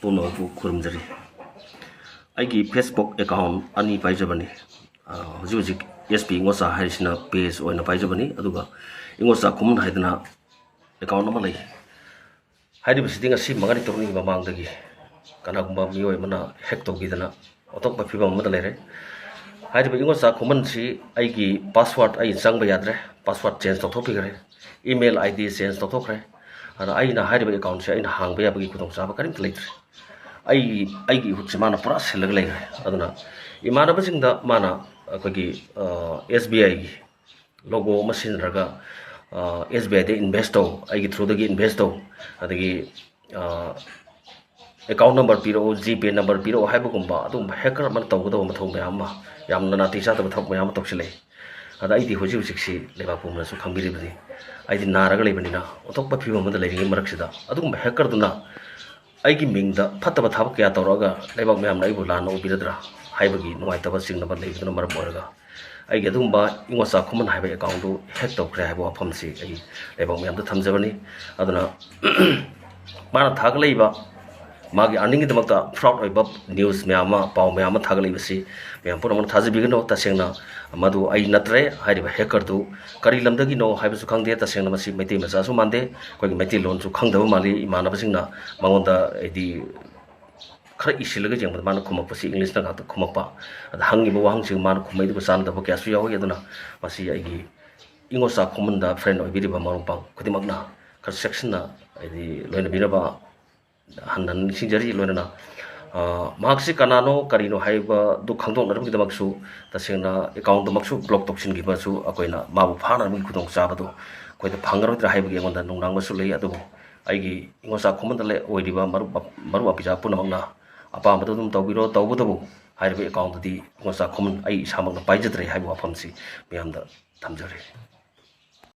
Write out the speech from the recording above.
पुनःबु खुरुमजरी आइगी Facebook account अनि पाइजबनी हुजिक एसपी इंगोचा हाइसिना पेज ओइना पाइजबनी अदुगा इंगोचा खुमन हाइदना अकाउंट अमा लई हाइदिबसिदि ngasi mangani torni mamangdagi kanagumba mioi mana hack togidana otokpa phibam amada lere हाइदिबा इंगोचा खुमन si आइगी पासवर्ड आई चंगबा याद्रे पासवर्ड चेंज तोथोपिगरे ईमेल आईडी चेंज तोथोखरे अना आइना हाइदिबा अकाउंट से आइना हांगबा याबगी खुदों चाबा करिम लेत्रे आइगी हुत्से माना पुरा सेलग लेगरे अदुना इमानबसिंगदा माना अखोगी एसबीआई की लोगो मसिनरगा एसबीआई दे इन्वेस्ट तो आइगी थ्रू दगी इन्वेस्ट तो अदगी अकाउंट नंबर पिरो जीपे नंबर पिरो हाइबगुंबा अदुम हैकर मन तौगदो मथौ मयाम यामना नाति सातब थक मयाम तौसिले अदा आइदी होजि होजिक्सि लेबा पुमनसु खंबिरिबदि आइदी नारगा लेबनिना ओतोकपा फिबम मद लेरिंग मरक्सिदा अदुम हैकर दुना आइगी मिंगदा फत्तबा थाब क्या तौरगा लेबाक मयाम नाइबु लानो बिरद्रा हाइबगी नुवाइतबा सिंगनबा लेबिदुना मरम ओरगा आइगी अदुमबा इंगोचा खुमन हाइबा अकाउंट दु हैक तौखरे हाइबा वफमसि आइगी लेबाक मयाम द थमजबनी अदुना माना थागलैबा मागी अर्निंग दमकता फ्रॉड होइबा न्यूज़ मयाम पाव मयाम थागलैबसि मयाम पुनमन थाजबिगनो तसेंगना मधु आई नत्रे हाइबा हैकर दु करी लमदगी नो हाइबसु खंगदे तसेंगना मसि मैते मचासु मानदे कोई मैते लोन सु खंगदबा माली इमानबसिंगना मंगोंदा एदी खर इसिलगे जेंग मान खुमपसि इंग्लिश ना गात खुमपा अद हंगिबा वाहंसिंग मान खुमैदबा चालदबा क्यासु यावि अदुना मसि आइगी इंगोचा खुमनदा फ्रेंड ओइबिरिबा मारुंपांग खुदिमकना खर सेक्शनना एदी लोइना बिरबा हनन सिंजरी लोइना मार्क्सी कनानो करीनो हाइबा दु खंगदोंनरबगिदमकसु तसेंगना अकाउंट दमकसु ब्लॉक तोक्सिनगिबासु अकोइना माबु फानरबि खुदों चाबदो कोइदा फांगरद्रा हाइबगी अंगोंदा नुंगनांगसु लई अदुबो आइगी इंगोचा खुमनदले ओइदिबा मरु अपिजा पुनमकना अपामबदो दुम तौबिरो तौबदबो हाइरबे अकाउंट दी इंगोचा खुमन आई सामकना पाइजद्रे हाइबो अफमसि मियामदा थमजरे।